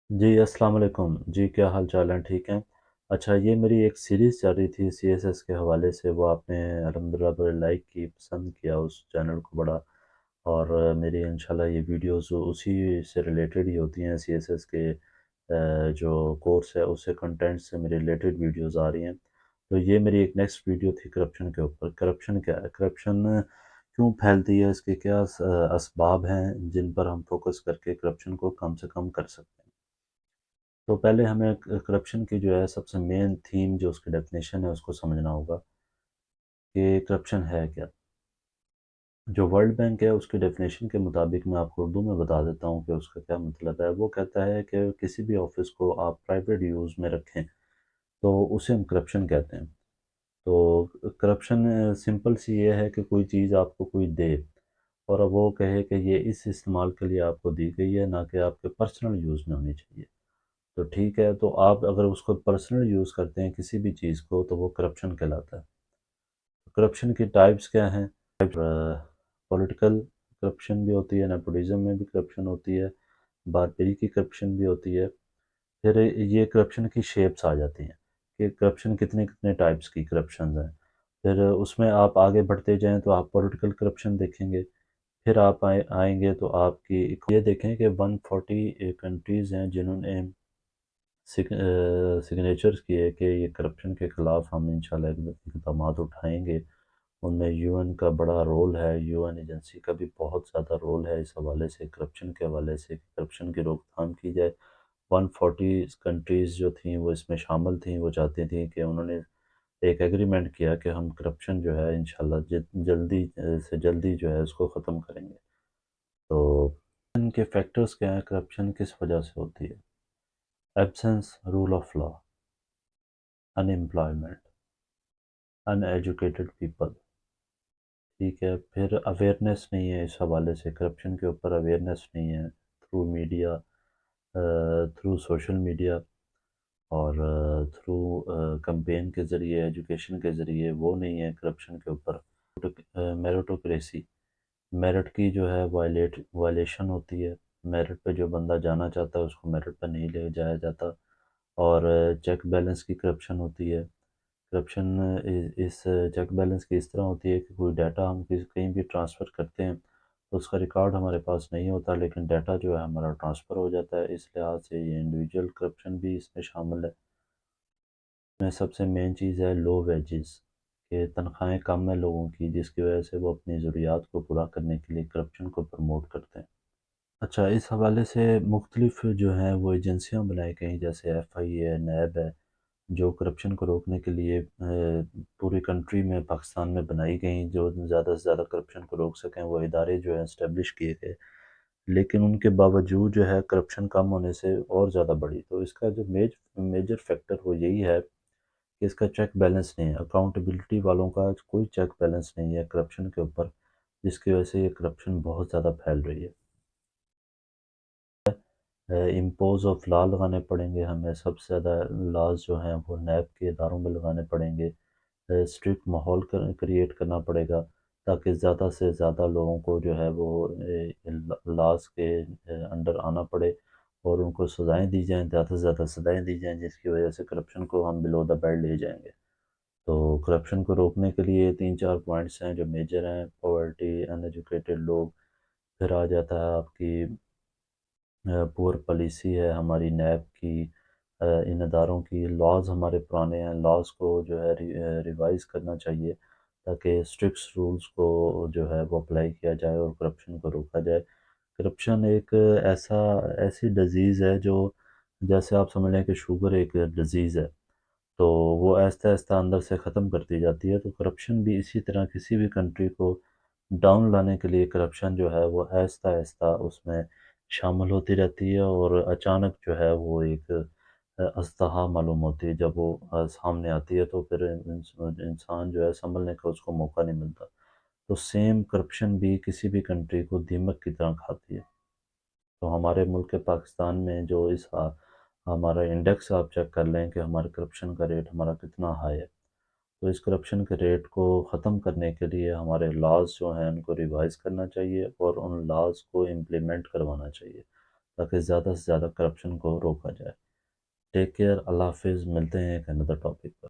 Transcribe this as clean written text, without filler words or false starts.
जी, अस्सलाम वालेकुम। जी, क्या हाल चाल हैं? ठीक हैं? अच्छा, ये मेरी एक सीरीज़ चल रही थी सीएसएस के हवाले से, वो आपने अल्हम्दुलिल्लाह बड़े लाइक की, पसंद किया उस चैनल को बड़ा। और मेरी इंशाल्लाह ये वीडियोज़ उसी से रिलेटेड ही होती हैं, सीएसएस के जो कोर्स है उससे, कंटेंट से मेरे रिलेटेड वीडियोज़ आ रही हैं। तो ये मेरी एक नेक्स्ट वीडियो थी करप्शन के ऊपर। करप्शन क्या है? करप्शन क्यों फैलती है? इसके क्या असबाब हैं जिन पर हम फोकस करके करप्शन को कम से कम कर सकते हैं? तो पहले हमें करप्शन की जो है सबसे मेन थीम, जो उसकी डेफिनेशन है, उसको समझना होगा कि करप्शन है क्या। जो वर्ल्ड बैंक है उसकी डेफिनेशन के मुताबिक मैं आपको उर्दू में बता देता हूँ कि उसका क्या मतलब है। वो कहता है कि किसी भी ऑफिस को आप प्राइवेट यूज़ में रखें तो उसे हम करप्शन कहते हैं। तो करप्शन सिंपल सी ये है कि कोई चीज़ आपको कोई दे और अब वो कहे कि ये इस इस्तेमाल के लिए आपको दी गई है, ना कि आपके पर्सनल यूज़ में होनी चाहिए। तो ठीक है, तो आप अगर उसको पर्सनल यूज़ करते हैं किसी भी चीज़ को तो वो करप्शन कहलाता है। करप्शन की टाइप्स क्या हैं? पॉलिटिकल करप्शन भी होती है, नेपोटिज्म में भी करप्शन होती है, बारबेरी की करप्शन भी होती है। फिर ये करप्शन की शेप्स आ जाती हैं कि करप्शन कितने कितने टाइप्स की करप्शन हैं। फिर उसमें आप आगे बढ़ते जाएं तो आप पॉलिटिकल करप्शन देखेंगे। फिर आप आएंगे तो आपकी ये देखें कि 140 कंट्रीज़ हैं जिन्होंने सिग्नेचर्स किए कि ये करप्शन के ख़िलाफ़ हम इंशाल्लाह इक़दामात उठाएंगे। उनमें यूएन का बड़ा रोल है, यूएन एजेंसी का भी बहुत ज़्यादा रोल है इस हवाले से, करप्शन के हवाले से, कि करप्शन की रोकथाम की जाए। 140 कंट्रीज़ जो थीं वो इसमें शामिल थीं। वो चाहती थीं कि उन्होंने एक एग्रीमेंट किया कि हम करप्शन जो है इंशाल्लाह जल्दी से जल्दी जो है उसको ख़त्म करेंगे। तो इनके फैक्टर्स क्या हैं? करप्शन किस वजह से होती है? Absence rule of law, unemployment, uneducated people. ठीक है, फिर अवेयरनेस नहीं है इस हवाले से, करप्शन के ऊपर अवेयरनेस नहीं है through media, through social media और थ्रू कैंपेन के ज़रिए, एजुकेशन के ज़रिए, वो नहीं है करप्शन के ऊपर। मेरिटोक्रेसी, मेरिट की जो है वायलेशन होती है। मेरिट पे जो बंदा जाना चाहता है उसको मेरिट पे नहीं ले जाया जाता। और चेक बैलेंस की करप्शन होती है। करप्शन इस चेक बैलेंस की इस तरह होती है कि कोई डाटा हम किसी कहीं भी ट्रांसफ़र करते हैं तो उसका रिकॉर्ड हमारे पास नहीं होता, लेकिन डाटा जो है हमारा ट्रांसफ़र हो जाता है। इस लिहाज से ये इंडिविजुअल करप्शन भी इसमें शामिल है। इसमें सबसे मेन चीज़ है लो वेजेस, कि तनख्वाहें कम है लोगों की, जिसकी वजह से वो अपनी ज़रूरियात को पूरा करने के लिए करप्शन को प्रमोट करते हैं। अच्छा, इस हवाले से मुख्तलिफ जो हैं वो एजेंसियाँ बनाई गई, जैसे एफआई है, नैब है, जो करप्शन को रोकने के लिए पूरी कंट्री में, पाकिस्तान में बनाई गई, जो ज़्यादा से ज़्यादा करप्शन को रोक सकें। वो इदारे जो हैं इस्टेब्लिश किए गए, लेकिन उनके बावजूद जो है करप्शन कम होने से और ज़्यादा बढ़ी। तो इसका जो मेजर फैक्टर वो यही है कि इसका चेक बैलेंस नहीं है, अकाउंटेबिलिटी वालों का कोई चेक बैलेंस नहीं है करप्शन के ऊपर, जिसकी वजह से ये करप्शन बहुत ज़्यादा फैल रही है। इम्पोज ऑफ लॉ लगाने पड़ेंगे हमें, सबसे ज़्यादा लॉज जो हैं वो नैब के इदारों में लगाने पड़ेंगे। स्ट्रिक्ट माहौल क्रिएट करना पड़ेगा ताकि ज़्यादा से ज़्यादा लोगों को जो है वो लॉज के अंडर आना पड़े और उनको सज़ाएं दी जाएं, ज़्यादा से ज़्यादा सज़ाएं दी जाएं, जिसकी वजह से करप्शन को हम बिलो द बेल्ट ले जाएंगे। तो करप्शन को रोकने के लिए तीन चार पॉइंट्स हैं जो मेजर हैं: पॉवर्टी, अनएजुकेटेड लोग, फिर आ जाता है आपकी पुअर पॉलिसी है हमारी नैब की, इन अदारों की। लॉज़ हमारे पुराने हैं, लॉज़ को जो है रिवाइज़ करना चाहिए ताकि स्ट्रिक्ट रूल्स को जो है वो अप्लाई किया जाए और करप्शन को रोका जाए। करप्शन एक ऐसी डिज़ीज़ है जो, जैसे आप समझ लें कि शुगर एक डिज़ीज़ है, तो वो आहिस्ता-आहिस्ता अंदर से ख़त्म करती जाती है। तो करप्शन भी इसी तरह, किसी भी कंट्री को डाउन लाने के लिए करप्शन जो है वो आहिस्ता-आहिस्ता उसमें शामिल होती रहती है और अचानक जो है वो एक अज़्दहा मालूम होती है। जब वो सामने आती है तो फिर इंसान जो है सँभलने का उसको मौका नहीं मिलता। तो सेम करप्शन भी किसी भी कंट्री को दीमक की तरह खाती है। तो हमारे मुल्क पाकिस्तान में जो हमारा इंडेक्स आप चेक कर लें कि हमारे करप्शन का रेट हमारा कितना हाई है। तो इस करप्शन के रेट को ख़त्म करने के लिए हमारे लॉज़ जो हैं उनको रिवाइज़ करना चाहिए और उन लॉज़ को इम्प्लीमेंट करवाना चाहिए تاکہ زیادہ سے زیادہ کرپشن کو روکا جائے۔ ٹیک کیئر، اللہ حافظ، ملتے ہیں ایک اندر ٹاپک پر۔